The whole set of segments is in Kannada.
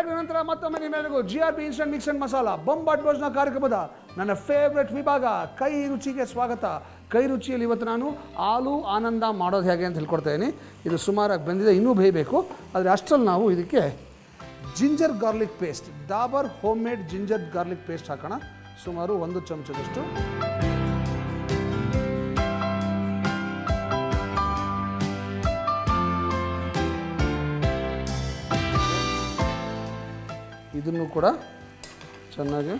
ಬ್ರೇಕ್ ನಂತರ ಮತ್ತೊಮ್ಮೆ ನಿಮ್ಮೆಲ್ಲರಿಗೂ GRP instant mix and masala Bombat Bhojana ಕಾರ್ಯಕ್ರಮದ ನನ್ನ ಫೇವ್ರೆಟ್ ವಿಭಾಗ ಕೈ ರುಚಿಗೆ ಸ್ವಾಗತ. ಕೈ ರುಚಿಯಲ್ಲಿ ಇವತ್ತು ನಾನು ಆಲೂ ಆನಂದ ಮಾಡೋದು ಹೇಗೆ ಅಂತ ಹೇಳ್ಕೊಡ್ತಾ ಇದ್ದೀನಿ. ಇದು ಸುಮಾರಾಗಿ ಬಂದಿದೆ, ಇನ್ನೂ ಬೇಯಬೇಕು. ಆದರೆ ಅಷ್ಟರಲ್ಲಿ ನಾವು ಇದಕ್ಕೆ ginger garlic paste, Dabur home made ginger garlic paste ಹಾಕೋಣ. ಸುಮಾರು 1 ಚಮಚದಷ್ಟು. ಇದನ್ನು ಕೂಡ ಚೆನ್ನಾಗಿ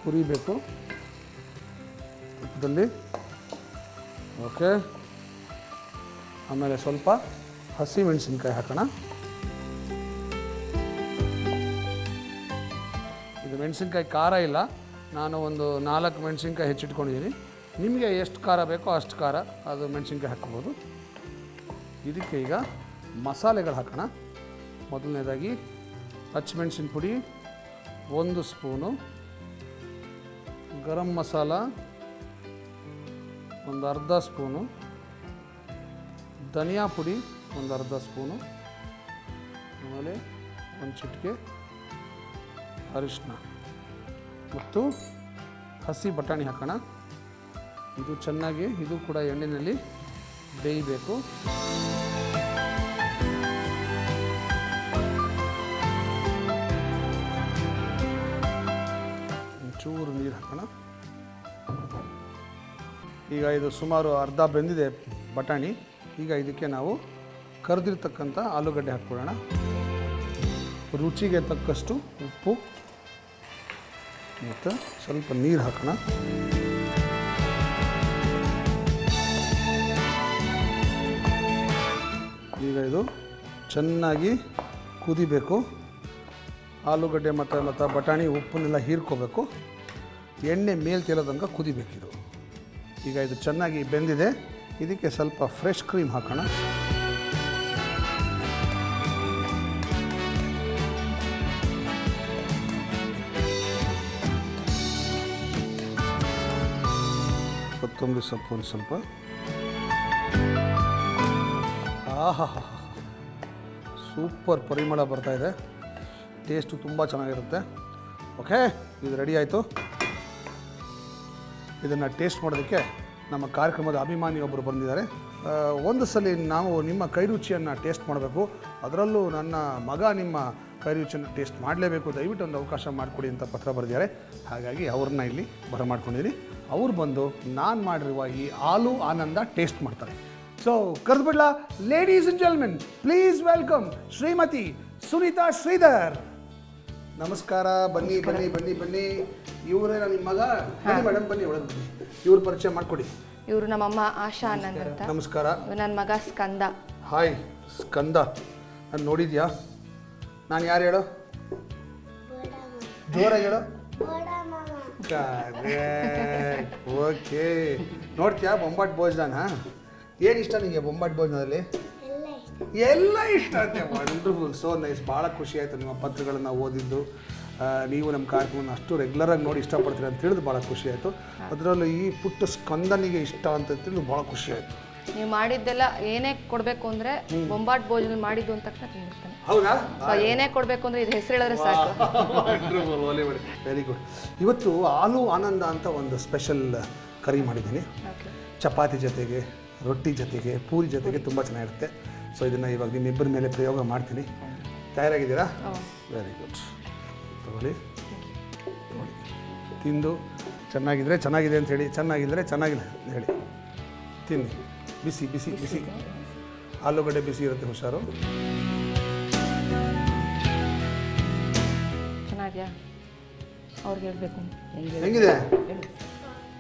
ಹುರಿಬೇಕು ತುಪ್ಪದಲ್ಲಿ. ಓಕೆ, ಆಮೇಲೆ ಸ್ವಲ್ಪ ಹಸಿ ಮೆಣಸಿನ್ಕಾಯಿ ಹಾಕೋಣ. ಇದು ಮೆಣಸಿನ್ಕಾಯಿ ಖಾರ ಇಲ್ಲ, ನಾನು ಒಂದು 4 ಮೆಣಸಿನ್ಕಾಯಿ ಹೆಚ್ಚಿಟ್ಕೊಂಡಿದ್ದೀನಿ. ನಿಮಗೆ ಎಷ್ಟು ಖಾರ ಬೇಕೋ ಅಷ್ಟು ಖಾರ ಅದು ಮೆಣಸಿನ್ಕಾಯಿ ಹಾಕ್ಕೋಬೋದು. ಇದಕ್ಕೆ ಈಗ ಮಸಾಲೆಗಳು ಹಾಕೋಣ. ಮೊದಲನೇದಾಗಿ ಹಸಿಮೆಣಸಿನ ಪುಡಿ 1 ಸ್ಪೂನು, ಗರಂ ಮಸಾಲ ಒಂದು ಅರ್ಧ ಸ್ಪೂನು, ಧನಿಯಾ ಪುಡಿ ಒಂದು ಅರ್ಧ ಸ್ಪೂನು, ಆಮೇಲೆ ಒಂದು ಚಿಟಿಕೆ ಅರಿಶಿನ ಮತ್ತು ಹಸಿ ಬಟಾಣಿ ಹಾಕೋಣ. ಇದು ಚೆನ್ನಾಗಿ ಇದು ಕೂಡ ಎಣ್ಣೆಯಲ್ಲಿ ಬೇಯಬೇಕು. ಚೂರು ನೀರು ಹಾಕೋಣ. ಈಗ ಇದು ಸುಮಾರು ಅರ್ಧ ಬೆಂದಿದೆ ಬಟಾಣಿ. ಈಗ ಇದಕ್ಕೆ ನಾವು ಕರೆದಿರ್ತಕ್ಕಂಥ ಆಲೂಗಡ್ಡೆ ಹಾಕ್ಕೊಳ್ಳೋಣ. ರುಚಿಗೆ ತಕ್ಕಷ್ಟು ಉಪ್ಪು ಮತ್ತು ಸ್ವಲ್ಪ ನೀರು ಹಾಕೋಣ. ಈಗ ಇದು ಚೆನ್ನಾಗಿ ಕುದಿಬೇಕು. ಆಲೂಗಡ್ಡೆ ಮತ್ತು ಬಟಾಣಿ ಉಪ್ಪನ್ನೆಲ್ಲ ಹೀರ್ಕೋಬೇಕು. ಎಣ್ಣೆ ಮೇಲೆ ತೇಲೋ ತನಕ ಕುದಿಬೇಕಿದು. ಈಗ ಇದು ಚೆನ್ನಾಗಿ ಬೆಂದಿದೆ. ಇದಕ್ಕೆ ಸ್ವಲ್ಪ ಫ್ರೆಶ್ ಕ್ರೀಮ್ ಹಾಕೋಣ. ಕೊತ್ತಂಬರಿ ಸೊಪ್ಪು ಒಂದು ಸ್ವಲ್ಪ. ಆಹಾ, ಸೂಪರ್ ಪರಿಮಳ ಬರ್ತಾಯಿದೆ. ಟೇಸ್ಟು ತುಂಬ ಚೆನ್ನಾಗಿರುತ್ತೆ. ಓಕೆ, ಇದು ರೆಡಿ ಆಯಿತು. ಇದನ್ನು ಟೇಸ್ಟ್ ಮಾಡೋದಕ್ಕೆ ನಮ್ಮ ಕಾರ್ಯಕ್ರಮದ ಅಭಿಮಾನಿ ಒಬ್ಬರು ಬಂದಿದ್ದಾರೆ. ಒಂದು ಸಲ ನಾವು ನಿಮ್ಮ ಕೈ ರುಚಿಯನ್ನು ಟೇಸ್ಟ್ ಮಾಡಬೇಕು, ಅದರಲ್ಲೂ ನನ್ನ ಮಗ ನಿಮ್ಮ ಕೈ ರುಚಿಯನ್ನು ಟೇಸ್ಟ್ ಮಾಡಲೇಬೇಕು, ದಯವಿಟ್ಟು ಒಂದು ಅವಕಾಶ ಮಾಡಿಕೊಡಿ ಅಂತ ಪತ್ರ ಬರೆದಿದ್ದಾರೆ. ಹಾಗಾಗಿ ಅವ್ರನ್ನ ಇಲ್ಲಿ ಬರಮಾಡ್ಕೊಂಡಿದ್ದೀನಿ. ಅವ್ರು ಬಂದು ನಾನು ಮಾಡಿರುವ ಈ ಆಲೂ ಆನಂದ ಟೇಸ್ಟ್ ಮಾಡ್ತಾರೆ. ಸೊ ಕರೆದ್ಬಿಡ್ಲಾ? Ladies and gentlemen, please welcome Shrimati Sunitha Shridhar. ನಮಸ್ಕಾರ. ಬನ್ನಿ ಬನ್ನಿ ಬನ್ನಿ ಬನ್ನಿ. ಇವರೇನ ನಿಮ್ಮ ಮಗ? ಬನ್ನಿ ಮೇಡಮ್, ಬನ್ನಿ ಒಳಗೆ ಬನ್ನಿ. ಇವ್ರ ಪರಿಚಯ ಮಾಡಿಕೊಡಿ. ಇವರು ನಮ್ಮಮ್ಮ ಆಶಾ ಆನಂದ್ ಅಂತ. ನಮಸ್ಕಾರ. ನನ್ನ ಮಗ ಸ್ಕಂದ. ಹಾಯ್ ಸ್ಕಂದ. ನಾನು ನೋಡಿದ್ಯಾ? ನಾನು ಯಾರು ಹೇಳು? ಜೋರಾಗಿ ಹೇಳು. ಓಕೆ, ನೋಡ್ತೀಯಾ ಬೊಂಬಾಟ್ ಭೋಜನ? ಏನು ಇಷ್ಟ ನಿಮಗೆ ಬೊಂಬಾಟ್ ಭೋಜನದಲ್ಲಿ? ಎಲ್ಲ ಇಷ್ಟ ಅಂತೆ. Wonderful, so nice. ಭಾಳ ಖುಷಿ ಆಯಿತು ನಿಮ್ಮ ಪತ್ರಗಳನ್ನು ಓದಿದ್ದು. ನೀವು ನಮ್ಮ ಕಾರ್ಯಕ್ರಮವನ್ನು ಅಷ್ಟು ರೆಗ್ಯುಲರಾಗಿ ನೋಡಿ ಇಷ್ಟಪಡ್ತೀರಿ ಅಂತ ತಿಳಿದು ಭಾಳ ಖುಷಿ ಆಯಿತು. ಅದರಲ್ಲೂ ಈ ಪುಟ್ಟ ಸ್ಕಂದನಿಗೆ ಇಷ್ಟ ಅಂತ ತಿಳಿದು ಭಾಳ ಖುಷಿ ಆಯಿತು. ನೀವು ಮಾಡಿದ್ದೆಲ್ಲ ಏನೇ ಕೊಡಬೇಕು ಅಂದರೆ ಬೊಂಬಾಟ್ ಭೋಜನ ಮಾಡಿದ್ದು ಅಂತ ತಕ್ಷಣ ತಿಂದಿರ್ತಾನೆ. ಹೌದಾ? ಏನೇ ಕೊಡಬೇಕು ಅಂದರೆ ಇದು ಹೆಸರು ಹೇಳಿದ್ರೆ ಸಾಕು. Very good. ಇವತ್ತು ಆಲೂ ಆನಂದ ಅಂತ ಒಂದು ಸ್ಪೆಷಲ್ ಕರಿ ಮಾಡಿದ್ದೀನಿ. ಚಪಾತಿ ಜೊತೆಗೆ, ರೊಟ್ಟಿ ಜೊತೆಗೆ, ಪೂರಿ ಜೊತೆಗೆ ತುಂಬ ಚೆನ್ನಾಗಿರುತ್ತೆ. ಸೊ ಇದನ್ನು ಇವಾಗ ನಿಮ್ಮಿಬ್ಬರ ಮೇಲೆ ಪ್ರಯೋಗ ಮಾಡ್ತೀನಿ. ತಯಾರಾಗಿದ್ದೀರಾ? Very good. ತಗೊಳ್ಳಿ, ತಿಂದು ಚೆನ್ನಾಗಿದ್ದರೆ ಚೆನ್ನಾಗಿದೆ ಅಂತ ಹೇಳಿ, ಚೆನ್ನಾಗಿದ್ದರೆ ಚೆನ್ನಾಗಿದೆ ಹೇಳಿ. ತಿನ್ನಿ. ಬಿಸಿ ಬಿಸಿ ಬಿಸಿ ಆಲೂಗಡ್ಡೆ ಬಿಸಿ ಇರುತ್ತೆ, ಹುಷಾರು. ಚೆನ್ನಾಗಿದೆಯಾ? ಅವ್ರಿಗೆ ಹೇಳ್ಬೇಕು. ಹೆಂಗಿದೆ?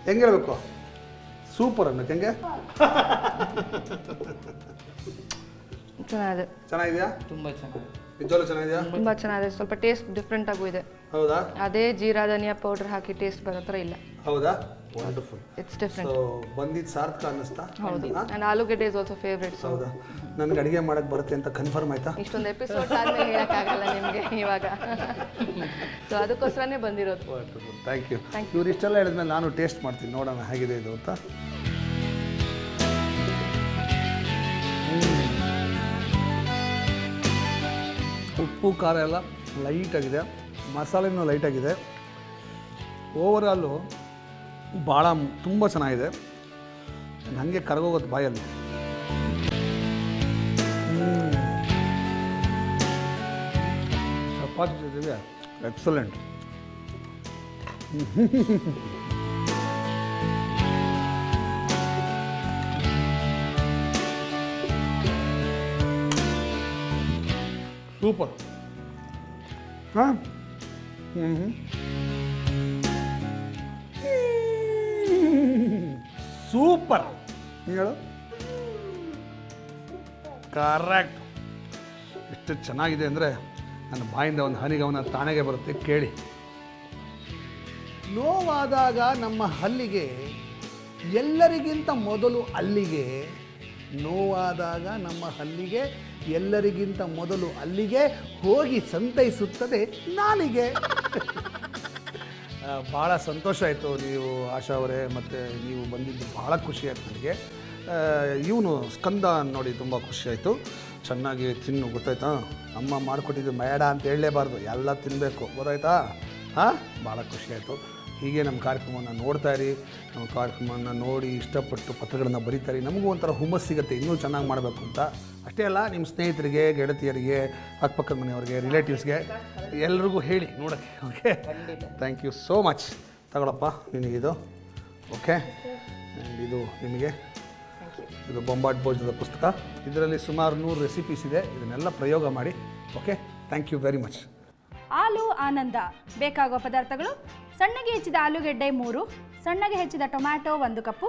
ಹೆಂಗೆ ಹೇಳಬೇಕು? ಸೂಪರ್ ಅನ್ನಕ್ಕೆ ಹೆಂಗೆ? ಚೆನ್ನಾಗಿದೆ. ಚೆನ್ನಾಗಿದೆಯಾ? ತುಂಬ ಚೆನ್ನಾಗಿದೆ. ನಿಜವಾಗ್ಲೂ ಚೆನ್ನಾಗಿದೆಯಾ? ತುಂಬ ಚೆನ್ನಾಗಿದೆ. ಸ್ವಲ್ಪ ಟೇಸ್ಟ್ ಡಿಫ್ರೆಂಟ್ ಆಗೂ ಇದೆ. ಹೌದಾ? ಅದೇ ಜೀರಾ ಧನಿಯಾ ಪೌಡರ್ ಹಾಕಿ ಟೇಸ್ಟ್ ಬರೋ ಥರ ಇಲ್ಲ. ಹೌದಾ? ವಂಡರ್ಫುಲ್. It's different. ಸೊ ಬಂದಿದ್ದು ಸಾರ್ಥಕ ಅನ್ನಿಸ್ತಾ? ಹೌದು. ಆ್ಯಂಡ್ ಆಲೂಗಡ್ಡೆ ಇಸ್ ಆಲ್ಸೋ ಫೇವ್ರೇಟ್. ಹೌದಾ? ನನಗೆ ಅಡುಗೆ ಮಾಡೋಕ್ಕೆ ಬರುತ್ತೆ ಅಂತ ಕನ್ಫರ್ಮ್ ಆಯ್ತಾ? ಇಷ್ಟೊಂದು ಎಪಿಸೋಡ್ ಆದಮೇಲೆ ಹೇಳೋಕ್ಕಾಗಲ್ಲ ನಿಮಗೆ ಇವಾಗ. ಸೊ ಅದಕ್ಕೋಸ್ಕರನೇ ಬಂದಿರೋದು. Wonderful, thank you. ಇವ್ರು ಇಷ್ಟೆಲ್ಲ ಹೇಳಿದ್ಮೇಲೆ ನಾನು ಟೇಸ್ಟ್ ಮಾಡ್ತೀನಿ, ನೋಡೋಣ ಹೇಗಿದೆ ಇದು ಅಂತ. ಉಪ್ಪು ಉಪ್ಪು ಖಾರ ಎಲ್ಲ ಲೈಟಾಗಿದೆ, ಮಸಾಲೆನೂ ಲೈಟಾಗಿದೆ. ಓವರಾಲು ಭಾಳ ತುಂಬ ಚೆನ್ನಾಗಿದೆ. ನನಗೆ ಕರಗೋಗುತ್ತೆ ಬಾಯಲ್ಲಿ. ಚಪಾತಿ ಜೊತೆಗೆ ಎಕ್ಸಲೆಂಟ್. ಸೂಪರ್. ಹಾಂ ಸೂಪರ್. ಹೇಳು. ಕರೆಕ್ಟ್. ಎಷ್ಟು ಚೆನ್ನಾಗಿದೆ ಅಂದರೆ ನನ್ನ ಬಾಯಿಂದ ಒಂದು ಹನಿಗವನ ತಾನೆಗೆ ಬರುತ್ತೆ, ಕೇಳಿ. ನೋವಾದಾಗ ನಮ್ಮ ಹಲ್ಲಿಗೆ ಎಲ್ಲರಿಗಿಂತ ಮೊದಲು ಅಲ್ಲಿಗೆ, ನೋವಾದಾಗ ನಮ್ಮ ಹಲ್ಲಿಗೆ ಎಲ್ಲರಿಗಿಂತ ಮೊದಲು ಅಲ್ಲಿಗೆ ಹೋಗಿ ಸಂತೈಸುತ್ತದೆ ನಾಲಿಗೆ. ಭಾಳ ಸಂತೋಷ ಆಯಿತು ನೀವು ಆಶಾ ಅವರೇ, ಮತ್ತು ನೀವು ಬಂದಿದ್ದು ಭಾಳ ಖುಷಿ ಆಯ್ತು ನನಗೆ. ಇವನು ಸ್ಕಂದ ನೋಡಿ ತುಂಬ ಖುಷಿ ಆಯಿತು. ಚೆನ್ನಾಗಿ ತಿನ್ನು, ಗೊತ್ತಾಯ್ತಾ? ಅಮ್ಮ ಮಾಡಿಕೊಟ್ಟಿದ್ದು ಬೇಡ ಅಂತ ಹೇಳಲೇಬಾರ್ದು, ಎಲ್ಲ ತಿನ್ನಬೇಕು, ಗೊತ್ತಾಯ್ತಾ? ಹಾಂ, ಭಾಳ ಖುಷಿ ಆಯಿತು. ಹೀಗೆ ನಮ್ಮ ಕಾರ್ಯಕ್ರಮವನ್ನು ನೋಡ್ತಾಯಿರಿ. ನಮ್ಮ ಕಾರ್ಯಕ್ರಮವನ್ನು ನೋಡಿ ಇಷ್ಟಪಟ್ಟು ಪತ್ರಗಳನ್ನು ಬರೀತಾರೆ. ನಮಗೂ ಒಂಥರ ಹುಮ್ಮಸ್ ಸಿಗುತ್ತೆ ಇನ್ನೂ ಚೆನ್ನಾಗಿ ಮಾಡಬೇಕು ಅಂತ. ಅಷ್ಟೇ ಅಲ್ಲ, ನಿಮ್ಮ ಸ್ನೇಹಿತರಿಗೆ, ಗೆಳತಿಯರಿಗೆ, ಅಕ್ಕಪಕ್ಕದ ಮನೆಯವ್ರಿಗೆ, ರಿಲೇಟಿವ್ಸ್ಗೆ ಎಲ್ರಿಗೂ ಹೇಳಿ ನೋಡೋಕ್ಕೆ. Okay, thank you so much. ತಗೊಳಪ್ಪ ನಿನಗಿದು. ಓಕೆ, ಇದು ನಿಮಗೆ. ಇದು ಬೊಂಬಾಟ್ ಭೋಜನದ ಪುಸ್ತಕ. ಇದರಲ್ಲಿ ಸುಮಾರು 100 ರೆಸಿಪೀಸ್ ಇದೆ. ಇದನ್ನೆಲ್ಲ ಪ್ರಯೋಗ ಮಾಡಿ. Okay, thank you very much. Aloo Ananda. ಬೇಕಾಗುವ ಪದಾರ್ಥಗಳು: ಸಣ್ಣಗೆ ಹೆಚ್ಚಿದ ಆಲೂಗೆಡ್ಡೆ 3, ಸಣ್ಣಗೆ ಹೆಚ್ಚಿದ ಟೊಮ್ಯಾಟೊ 1 ಕಪ್ಪು,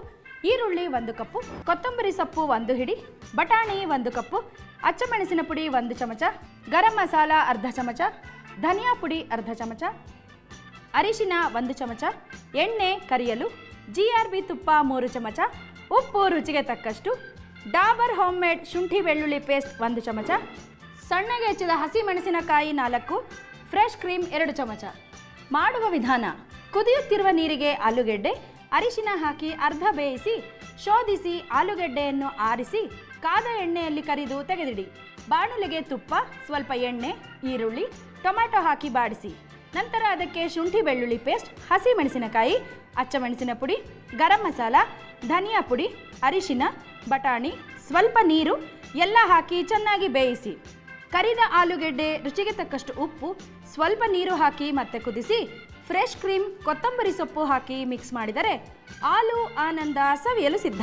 ಈರುಳ್ಳಿ 1 ಕಪ್ಪು, ಕೊತ್ತಂಬರಿ ಸೊಪ್ಪು 1 ಹಿಡಿ, ಬಟಾಣಿ 1 ಕಪ್ಪು, ಅಚ್ಚಮೆಣಸಿನ ಪುಡಿ 1 ಚಮಚ, ಗರಂ ಮಸಾಲ ಅರ್ಧ ಚಮಚ, ಧನಿಯಾ ಪುಡಿ ಅರ್ಧ ಚಮಚ, ಅರಿಶಿನ 1 ಚಮಚ, ಎಣ್ಣೆ ಕರಿಯಲು, GRB ತುಪ್ಪ 3 ಚಮಚ, ಉಪ್ಪು ರುಚಿಗೆ ತಕ್ಕಷ್ಟು, ಡಾಬರ್ ಹೋಮ್ ಮೇಡ್ ಶುಂಠಿ ಬೆಳ್ಳುಳ್ಳಿ ಪೇಸ್ಟ್ 1 ಚಮಚ, ಸಣ್ಣಗೆ ಹೆಚ್ಚಿದ ಹಸಿ ಮೆಣಸಿನಕಾಯಿ 4, ಫ್ರೆಶ್ ಕ್ರೀಮ್ 2 ಚಮಚ. ಮಾಡುವ ವಿಧಾನ: ಕುದಿಯುತ್ತಿರುವ ನೀರಿಗೆ ಆಲೂಗೆಡ್ಡೆ, ಅರಿಶಿನ ಹಾಕಿ ಅರ್ಧ ಬೇಯಿಸಿ ಶೋಧಿಸಿ ಆಲೂಗೆಡ್ಡೆಯನ್ನು ಆರಿಸಿ ಕಾದ ಎಣ್ಣೆಯಲ್ಲಿ ಕರಿದು ತೆಗೆದಿಡಿ. ಬಾಣಲೆಗೆ ತುಪ್ಪ, ಸ್ವಲ್ಪ ಎಣ್ಣೆ, ಈರುಳ್ಳಿ, ಟೊಮ್ಯಾಟೊ ಹಾಕಿ ಬಾಡಿಸಿ. ನಂತರ ಅದಕ್ಕೆ ಶುಂಠಿ ಬೆಳ್ಳುಳ್ಳಿ ಪೇಸ್ಟ್, ಹಸಿ ಮೆಣಸಿನಕಾಯಿ, ಅಚ್ಚಮೆಣಸಿನ ಪುಡಿ, ಗರಂ ಮಸಾಲ, ಧನಿಯಾ ಪುಡಿ, ಅರಿಶಿನ, ಬಟಾಣಿ, ಸ್ವಲ್ಪ ನೀರು ಎಲ್ಲ ಹಾಕಿ ಚೆನ್ನಾಗಿ ಬೇಯಿಸಿ. ಕರಿದ ಆಲೂಗೆಡ್ಡೆ, ರುಚಿಗೆ ತಕ್ಕಷ್ಟು ಉಪ್ಪು, ಸ್ವಲ್ಪ ನೀರು ಹಾಕಿ ಮತ್ತೆ ಕುದಿಸಿ ಫ್ರೆಶ್ ಕ್ರೀಮ್, ಕೊತ್ತಂಬರಿ ಸೊಪ್ಪು ಹಾಕಿ ಮಿಕ್ಸ್ ಮಾಡಿದರೆ ಆಲೂ ಆನಂದ ಸವಿಯಲು ಸಿದ್ಧ.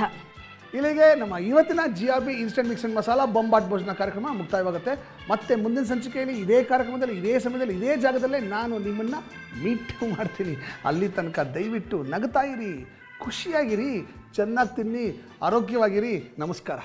ಇಲ್ಲಿಗೆ ನಮ್ಮ ಇವತ್ತಿನ GRB instant mix and masala Bombat Bhojana ಕಾರ್ಯಕ್ರಮ ಮುಕ್ತಾಯವಾಗುತ್ತೆ. ಮತ್ತೆ ಮುಂದಿನ ಸಂಚಿಕೆಯಲ್ಲಿ ಇದೇ ಕಾರ್ಯಕ್ರಮದಲ್ಲಿ, ಇದೇ ಸಮಯದಲ್ಲಿ, ಇದೇ ಜಾಗದಲ್ಲೇ ನಾನು ನಿಮ್ಮನ್ನು ಮೀಟ್ ಮಾಡ್ತೀನಿ. ಅಲ್ಲಿ ತನಕ ದಯವಿಟ್ಟು ನಗ್ತಾ ಇರಿ, ಖುಷಿಯಾಗಿರಿ, ಚೆನ್ನಾಗಿ ತಿನ್ನಿ, ಆರೋಗ್ಯವಾಗಿರಿ. ನಮಸ್ಕಾರ.